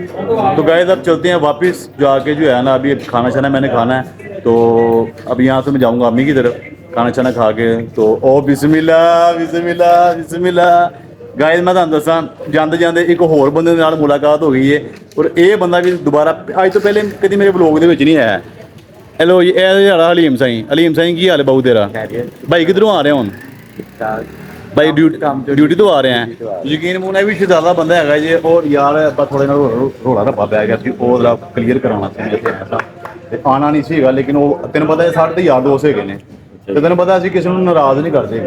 तो गाइस अब चलते हैं वापस जाके जो है ना अभी खाना शाना मैंने खाना है तो अब यहाँ से मैं जाऊँगा अम्मी की तरफ खाना शाना खा के तो ओ बिस्मिल्लाह बिस्मिल्लाह बिस्मिल्लाह। गाइस मैं ਤੁਹਾਨੂੰ ਦੱਸਾਂ ਜਾਂਦੇ ਜਾਂਦੇ ਇੱਕ ਹੋਰ ਬੰਦੇ ਦੇ ਨਾਲ ਮੁਲਾਕਾਤ ਹੋ ਗਈ ਹੈ ਔਰ ਇਹ ਬੰਦਾ ਵੀ ਦੁਬਾਰਾ ਅੱਜ ਤੋਂ ਪਹਿਲੇ ਕਦੀ ਮੇਰੇ ਵਲੌਗ ਦੇ ਵਿੱਚ ਨਹੀਂ ਆਇਆ। ਹੈਲੋ ਜੀ ਇਹ ਜਿਹੜਾ ਹਲੀਮ ਸਾਈਂ ਕੀ ਹਾਲ ਹੈ ਬਾਊ ਤੇਰਾ ਭਾਈ ਕਿੱਧਰੋਂ ਆ ਰਹੇ ਹੁਣ ਭਾਈ ਡਿਊਟੀ ਤੋਂ ਆ ਰਹੇ ਆ ਯਕੀਨ ਮੂਨਾ ਵੀ ਸ਼ਜ਼ਾਦਾ ਬੰਦਾ ਹੈਗਾ ਜੀ ਔਰ ਯਾਰ ਆਪਾਂ ਥੋੜੇ ਨਾਲ ਰੋਲਾ ਰੱਪਾ ਪੈ ਗਿਆ ਸੀ ਉਹ ਜਰਾ ਕਲੀਅਰ ਕਰਾਉਣਾ ਸੀ ਜਿੱਥੇ ਐਸਾ ਤੇ ਆਣਾ ਨਹੀਂ ਸੀਗਾ ਲੇਕਿਨ ਉਹ ਤੈਨੂੰ ਪਤਾ ਸਾਡੇ ਤੇ ਯਾਰ ਦੋਸਤ ਹੈਗੇ ਨੇ ਤੇ ਤੈਨੂੰ ਪਤਾ ਅਸੀਂ ਕਿਸੇ ਨੂੰ ਨਾਰਾਜ਼ ਨਹੀਂ ਕਰਦੇ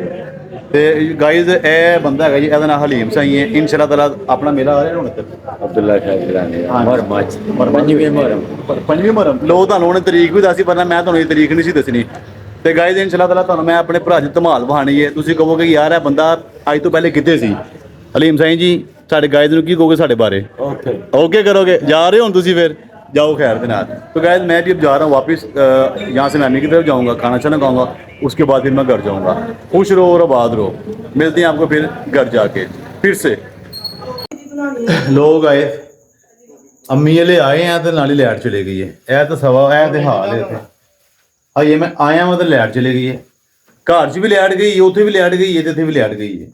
ਤੇ ਗਾਈਜ਼ ਇਹ ਬੰਦਾ ਹੈਗਾ ਜੀ ਇਹਦਾ ਨਾਮ ਹਲੀਮ ਸਾਈਂ ਹੈ ਇਨਸ਼ਾ ਅੱਲਾਹ ਤਾਲਾ ਆਪਣਾ ਮੇਲਾ ਆ ਰਿਹਾ ਹੁਣ ਇੱਥੇ ਅਬਦੁੱਲਾ ਸ਼ਾਹ ਜਿਲਾਨੀ ਪੰਜਵੀਂ ਮੁਹਰਮ ਲੋ ਤੁਹਾਨੂੰ ਉਹਨੇ ਤਰੀਕ ਵੀ ਦੱਸੀ ਪਰ ਮੈਂ ਤੁਹਾਨੂੰ ਇਹ ਤਰੀਕ ਨਹੀਂ ਸੀ ਦੱਸਣੀ ਤੇ ਗਾਈਜ਼ ਇਨਸ਼ਾ ਅੱਲਾਹ ਤਾਲਾ ਤੁਹਾਨੂੰ ਮੈਂ ਆਪਣੇ ਭਰਾ ਦੀ ਧਮਾਲ ਵਹਾਣੀ ਹੈ ਤੁਸੀਂ ਕਹੋਗੇ ਯਾਰ ਇਹ ਬੰਦਾ ਅੱਜ ਤੋਂ ਪਹਿਲੇ ਕਿੱਥੇ ਸੀ ਹਲੀਮ ਸਾਈਂ ਜੀ ਸਾਡੇ ਗਾਈਜ਼ ਨੂੰ ਕੀ ਕਹੋਗੇ ਸਾਡੇ ਬਾਰੇ ओके करोगे जा रहे हो तुसी फिर जाओ खैर के नाथ। तो गाइस मैं भी अब जा रहा हूँ वापस यहाँ से मैं अम्मी की तरफ जाऊँगा खाना शाना खाऊंगा उसके बाद फिर मैं घर जाऊँगा। खुश रहो और आबाद रहो मिलते हैं आपको फिर घर जाके फिर से। लोग आए अम्मी ले आए हैं तो नाली लाइट चली गई है ए तो सवा ए तो हाल है इत्थे ये मैं आया मतलब लाइट चली गई है घर च भी लाइट गई है उत्थे भी लाइट गई है तो इत्थे भी लाइट गई है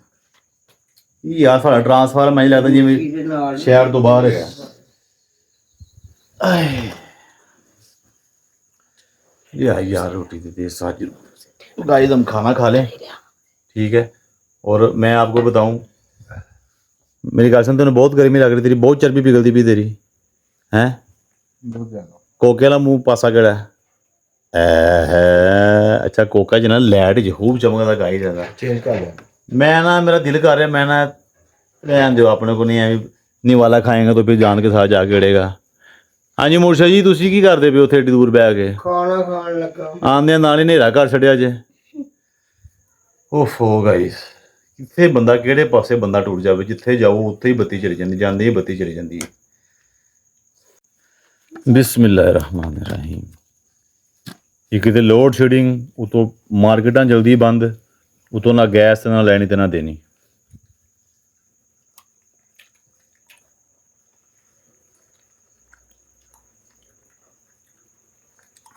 यार साढ़ा ट्रांसफार्म मैं लगता जिवें शहर तो बाहर है यार रोटी दे दे साज। तो गाइस हम खाना खा लें ठीक है और मैं आपको बताऊं मेरी गल सुन तेन बहुत गर्मी लग रही तेरी बहुत चर्बी पिघलती पई तेरी हैं बहुत ज्यादा कोके वाला मुंह पासा केड़ा है अच्छा कोका च ना लाइट च खूब चमकदा गाइस ज़्यादा चेंज कर लिया मैं ना मेरा दिल कर रहा मैं ना रहन दो अपने को नहीं है निवाला खाएंगा तो फिर जान के साथ जाके अड़ेगा। हाँ जी मूर्शा जी तुसी की करदे पे उत्थे एड्डी दूर बह के खाना खान लगा आंदे नाल ही नेरा कर छड़िया जे ओफो गाइस किथे बंदा किहड़े पासे बंदा टुट जावे जिथे जाओ उत्थे ही बत्ती चली जांदी जांदे ही बत्ती चली जांदी है। बिस्मिल्लाहिर्रहमानिर्रहीम ये किते लोड शेडिंग उतो मार्केटां जल्दी बंद उतो ना गैस ना लैनी ते ना देनी।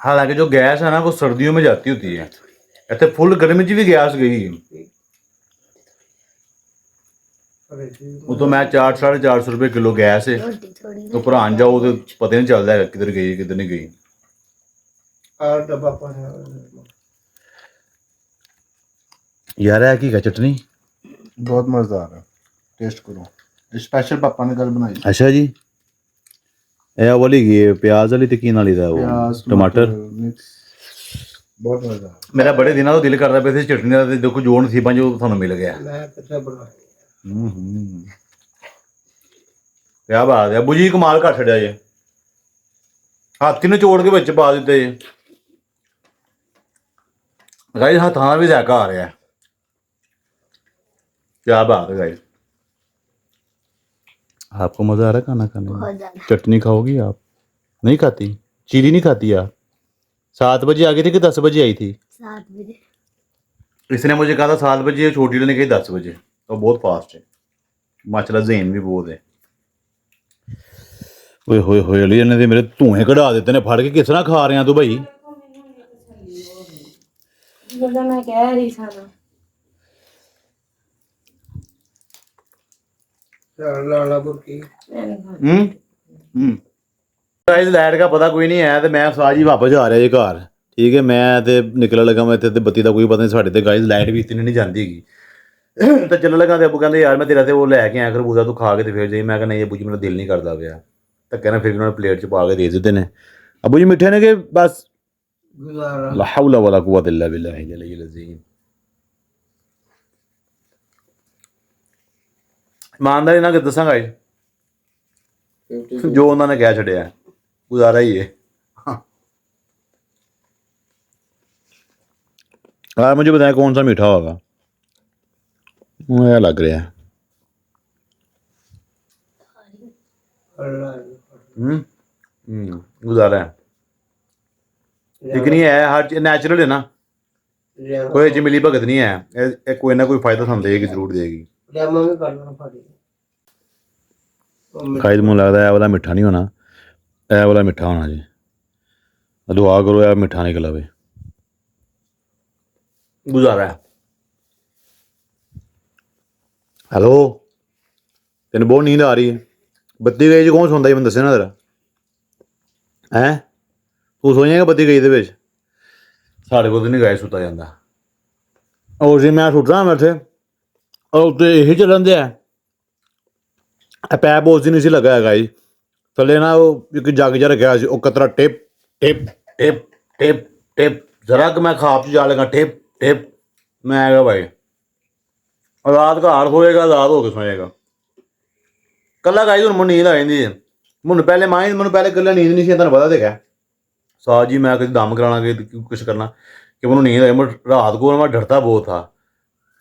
हालांकि जो गैस है ना वो सर्दियों में जाती होती है इतने फुल गर्मी च भी गैस गई वो तो मैं 400-450 रुपये किलो गैस है तो भरान जाओ तो पता नहीं चलता है किधर गई किधर नहीं गई। और डब्बा यार है की चटनी बहुत मजेदार है टेस्ट करो स्पेशल पापा ने कल बनाई अच्छा जी ਇਹ ਵਾਲੀ ਗਈ ਪਿਆਜ਼ ਵਾਲੀ ਤੇ ਕੀ ਨਾਲ ਇਹਦਾ ਉਹ ਟਮਾਟਰ मिक्स बहुत मजेदार ਮੇਰਾ ਬੜੇ ਦਿਨਾਂ ਤੋਂ ਦਿਲ ਕਰਦਾ ਪਿਆ ਸੀ ਚਟਨੀ ਦਾ ਤੇ ਦੇਖੋ ਜੋੜ ਨਸੀਬਾਂ ਜੋ ਤੁਹਾਨੂੰ ਮਿਲ ਗਿਆ। मैं कितना बनाई ਕਿਆ ਬਾਤ ਹੈ ਅੱਬੂ ਜੀ ਕਮਾਲ ਕਰ ਛੱਡਿਆ ਜੇ ਹੱਥ ਹੀ ਨਿਚੋੜ ਕੇ ਵਿੱਚ ਪਾ ਦਿੱਤੇ ਜੇ ਗਾਇਸ ਹੱਥਾਂ ਨਾਲ ਵੀ ਜ਼ਾਇਕਾ ਆ ਰਿਹਾ क्या बात है गाइस आपको मज़ा आ रहा है खाना खाने में बहुत ज्यादा चटनी खाओगी आप नहीं खाती चीनी नहीं खाती आप 7 बजे आ गई थी कि 10 बजे आई थी 7 बजे इसने मुझे कहा था 7 बजे छोटी ने कही 10 बजे तो बहुत फास्ट है माशाल्लाह ज़हन भी बहुत है। ओए होए होए अली इन्हें तो मेरे धुएं कढ़ा देते ने फड़ के किस तरह खा रहे हैं तू भाई जब मैं कह रही था ना लाला बुर्की मैंने कहा गाइस लाइट का पता कोई नहीं है तो मैं साज ही वापस आ रहा जी घर ठीक है मैं तो निकल लगा मैं इतने बत्ती का कोई पता नहीं साढ़े तो गाइस लाइट भी इतनी नहीं जाती हैगी तो चलन लगा तो अबू कहते यार मैं तेरा तो वो लैके आया खरबूजा तू खा के तो फिर जाइए मैं नहीं अबू जी मेरा दिल नहीं करता पाया धक्के ना फिर उन्होंने प्लेट च पा के दे देते हैं अबू जी मिठे ने कि बस गुजारा ला हौला वला कुव्वत इल्ला बिल्लाहिल अलीय्यिल अज़ीम। ईमानदारी ना कि दसा गाइस जो उन्होंने कह छड़िया गुजारा ही है। यार मुझे बताया कौन सा मीठा होगा मुझे लग रहा है गुजारा है लेकिन ये है हर चीज नेचुरल है ना कोई चीज मिली भगत नहीं है कोई ना कोई फायदा सानू देगी जरूर देगी। ਲੈਮਨ ਵੀ ਕਰ ਲੈਣਾ ਫਾੜੀ गाइस मुझे लगता है वाला मिठा नहीं होना, ए वाला मिठा होना जी। दुआ करो यार मिठा निकला वे। गुजारा है। हेलो, तेन बहुत नींद आ रही है। बत्ती गई च कौन सौंदा ही मैं दस्से ना तेरा हैं, तू सोएगा बत्ती गई दे विच? साढ़े को तो नहीं गाय सुता जाता। और जी मैं सुट रहा मैं इत्थे और उत्ते यही चलन दिया पैप उस दिन नहीं लगा हैगा जी। थले ना वो एक जग जा रखा वो कतरा tip tip tip tip tip जरा कि मैं खाब च जा लगा टिप टिप। मैं आएगा भाई रात घर होएगा रात हो के सोएगा कला गाई हूँ मैं नींद आ जाती है। मैं पहले माँ मैं पहले कल नींद नहीं सी तेन पता देखा साज जी मैं कभी दम कराना कुछ करना कि मैं नींद आई। मैं रात को मैं डरता बहुत था।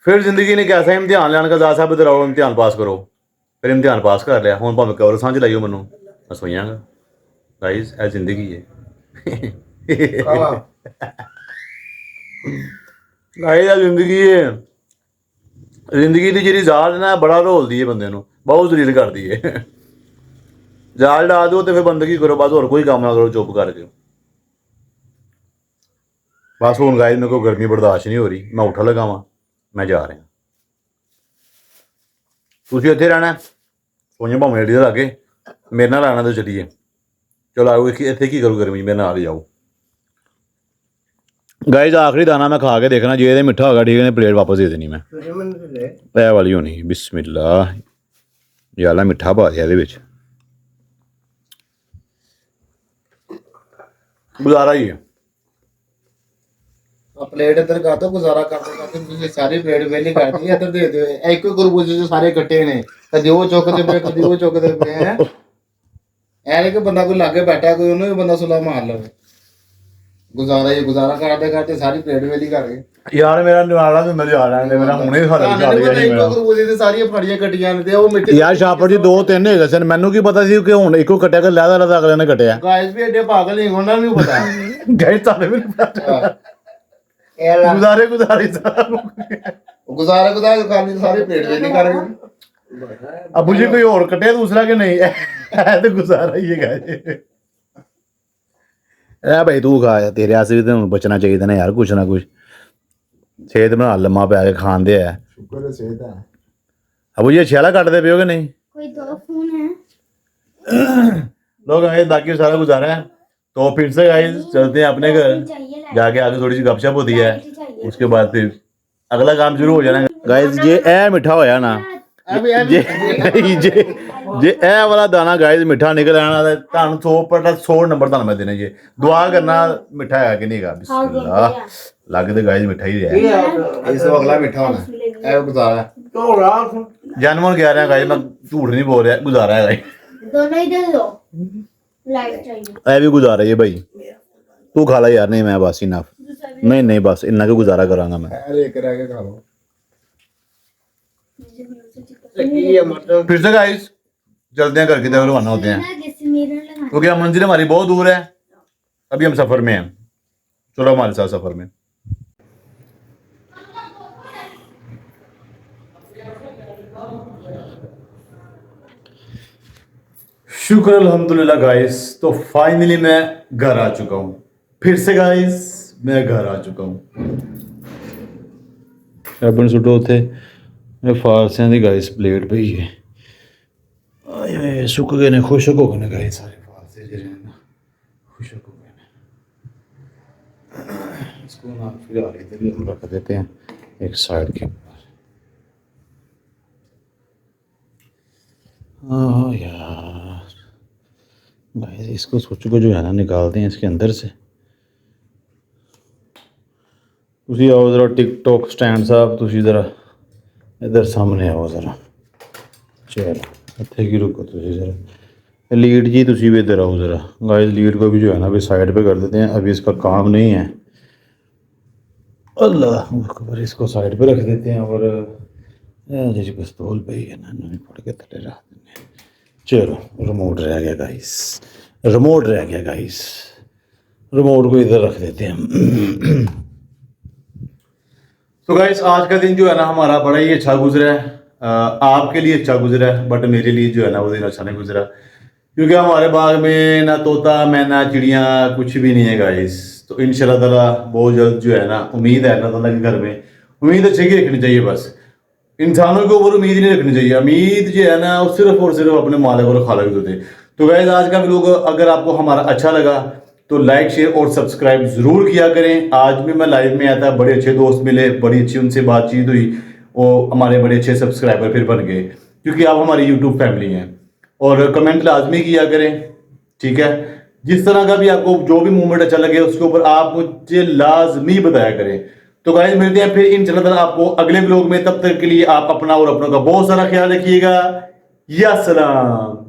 फिर जिंदगी ने कैसा इम्तिहान लेने का जा साहब इधर आओ इम्तिहान पास करो। फिर इम्तिहान पास कर लिया हूँ भावें कवर सांझ लाइयो मैनू मैं सोईयागा। गाइस ए जिंदगी है गाइस ए जिंदगी है। जिंदगी की जी जाल ना बड़ा रोलती है बंदे नूं बहुत जलील करती है। जाल डाल दो तो फिर बंदगी करो बस और कोई काम ना करो चुप करके बस। हुण गाइस मेरे को गर्मी बर्दाश्त नहीं हो रही मैं उठा लगा वां मैं जा रहा। तुसीं इत्थे रहना सोइयां भावें एडी लागे मेरे नाल आना तो चलिए चलो आओ इत्थे की करो गर्मी मेरे नाल जाओ। गाइस आखिरी दाना मैं खा के देखना जे मिठा होगा ठीक है प्लेट वापस दे देनी मैं। ए वाली होनी बिस्मिल्लाह याला मिठा पा दिया ਇਹਦੇ ਵਿੱਚ गुजारा ही है। प्लेट इधर का तो गुजारा करते तुझे सारी प्लेट वेली कर दी इधर दे दो एक गुरबूजे जो सारे कट्टे ने कदी वो चुकते पे कदी वो चुकते पे हैं ऐ कि बंदा कोई लागे बैठा कोई उन्हें भी बंदा सुला मार लवे गुजारा करते करते सारी प्लेट वेली कर गए यार मेरा निवाला तो अंदर जा रहा है मेरा हुणे खा लिया एक गुरबूजे ਦੀ ਸਾਰੀਆਂ ਫੜੀਆਂ ਕੱਟੀਆਂ ਨੇ ਤੇ ਉਹ ਮਿੱਟੀ यार छापड़ जी 2-3 ਹੈਗੇ ਸਨ ਮੈਨੂੰ ਕੀ ਪਤਾ ਸੀ ਕਿ ਹੁਣ ਇੱਕੋ ਕੱਟਿਆ ਕਰ ਲੈਦਾ ਲੈਦਾ ਅਗਲੇ ਨੇ ਕੱਟਿਆ। ਗਾਇਸ ਵੀ ਐਡੇ ਪਾਗਲ ਨਹੀਂ ਉਹਨਾਂ ਨੂੰ ਪਤਾ ਗਾਇਸ ਤੁਹਾਨੂੰ ਵੀ ਨਹੀਂ ਪਤਾ ਗੁਜ਼ਾਰੇ ਗੁਜ਼ਾਰਾ ਕਰਨੀ ਸਾਰੀ ਪਲੇਟ ਵੇਲੀ ਕਰ ਗਏ। ਅਬੂ ਜੀ ਕੋਈ ਹੋਰ ਕੱਟਿਆ ਦੂਸਰਾ ਕਿ ਨਹੀਂ ਇਹ ਤੇ ਗੁਜ਼ਾਰਾ ਹੀ ਹੈਗਾ ਇਹ ਭਾਈ ਤੂੰ ਖਾ ਤੇਰੇ ਆਸੇ ਵੀ ਤਾਂ ਹੁਣ ਬਚਣਾ ਚਾਹੀਦਾ ਨਾ ਯਾਰ ਕੁਛ ਨਾ ਕੁਛ ਸਿਹਤ ਬਣਾ ਲੰਮਾ ਪੈ ਕੇ ਖਾਂਦੇ ਆ। ਸ਼ੁਕਰ ਹੈ ਸਿਹਤ ਹੈ। अबू जी छेला काटते पियो कि नहीं? कोई दो फोन है लोग बाकी सारा गुजारा है तो फिर से गाइस चलते हैं अपने घर जाके आगे थोड़ी सी गपशप होती है उसके बाद फिर अगला काम शुरू हो जाना। गाइस ये ए मिठा होया ना जे ए वाला दाना गाइस मिठा निकल आना ਤੁਹਾਨੂੰ 100 ਨੰਬਰ ਤੁਹਾਨੂੰ ਮੈਂ ਦੇਣਾ ਜੀ ਦੁਆ ਕਰਨਾ ਮਿੱਠਾ ਹੈ ਕਿ ਨਹੀਂਗਾ ਬਿਸਮਿल्लाह ਲੱਗਦੇ ਗਾਇਸ ਮਿੱਠਾ ਹੀ ਰਿਹਾ ਇਸ ਤੋਂ ਅਗਲਾ ਮਿੱਠਾ ਹੋਣਾ ਇਹ ਗੁਜ਼ਾਰਾ ਜਨਮਨ ਕਹਿ ਰਿਹਾ ਗਾਇਸ मैं झूठ नहीं बोल रहा गुजारा है गाइस दोनों ही दे दो लाइट चाहिए ਇਹ ਵੀ गुजारा ही है भाई तू खा ला यार नहीं मैं बस इनफ नहीं बस इतना का गुजारा करांगा मैं ਇੱਕ ਰਹਿ ਕੇ ਖਾ ਲਓ। फिर से गाइस चलते हैं घर की तरफ रवाना होते हैं क्योंकि हम मंजिल हमारी बहुत दूर है अभी हम सफर में हैं। चलो हमारे साथ सफर में। शुक्र अल्हम्दुलिल्लाह गाइस तो फाइनली मैं घर आ चुका हूँ फिर से गाइस मैं घर आ चुका हूँ। अपन सुटो थे फारसियां दी गाइस प्लेट पई है आए सुक गए ने खुशक हो गए ने गाइस सारे फारसे जेरे ना खुशक हो गए ने। इसको ना फिलहाल इधर ही हम रख देते हैं एक साइड के ऊपर। यार गाइस इसको सोचो को जो है ना निकालते हैं इसके अंदर से। तुसी आओ जरा टिकटॉक स्टैंड साहब तुसी जरा इधर सामने आओ जरा चलो इतने की रुको तुसी जरा लीड जी तुसी भी इधर आओ जरा गाइस लीड को भी जो है ना अभी साइड पे कर देते हैं अभी इसका काम नहीं है। अल्लाह अकबर इसको साइड पे रख देते हैं और जी पिस्तौल पे ही है ना नवी पड़ के थले रख देंगे। चलो रिमोट रह गया गाइस रिमोट रह गया गाइस रिमोट को इधर रख देते हैं। तो गाइस आज का दिन जो है ना हमारा बड़ा ही अच्छा गुजरा है आपके लिए अच्छा गुजरा है बट मेरे लिए जो है ना वो दिन अच्छा नहीं गुजरा, क्योंकि हमारे बाग में ना तोता मैना चिड़िया कुछ भी नहीं है गाइस। तो इंशाल्लाह ताला बहुत जल्द जो है ना, उम्मीद है अल्लाह ताला के घर में उम्मीद अच्छी की रखनी चाहिए, बस इंसानों के ऊपर उम्मीद नहीं रखनी चाहिए। उम्मीद जो है ना वो सिर्फ और सिर्फ अपने मालिक और खालिक होते। तो गाइस आज का व्लॉग अगर आपको हमारा अच्छा लगा तो लाइक शेयर और सब्सक्राइब जरूर किया करें। आज भी मैं लाइव में आया था, बड़े अच्छे दोस्त मिले, बड़ी अच्छी उनसे बातचीत हुई, वो हमारे बड़े अच्छे सब्सक्राइबर फिर बन गए, क्योंकि आप हमारी यूट्यूब फैमिली हैं। और कमेंट लाजमी किया करें, ठीक है। जिस तरह का भी आपको जो भी मूवमेंट अच्छा लगे उसके ऊपर आप मुझे लाजमी बताया करें। तो गाइस मिलते हैं फिर इंशाल्लाह आपको अगले व्लॉग में, तब तक के लिए आप अपना और अपनों का बहुत सारा ख्याल रखिएगा। या सलाम।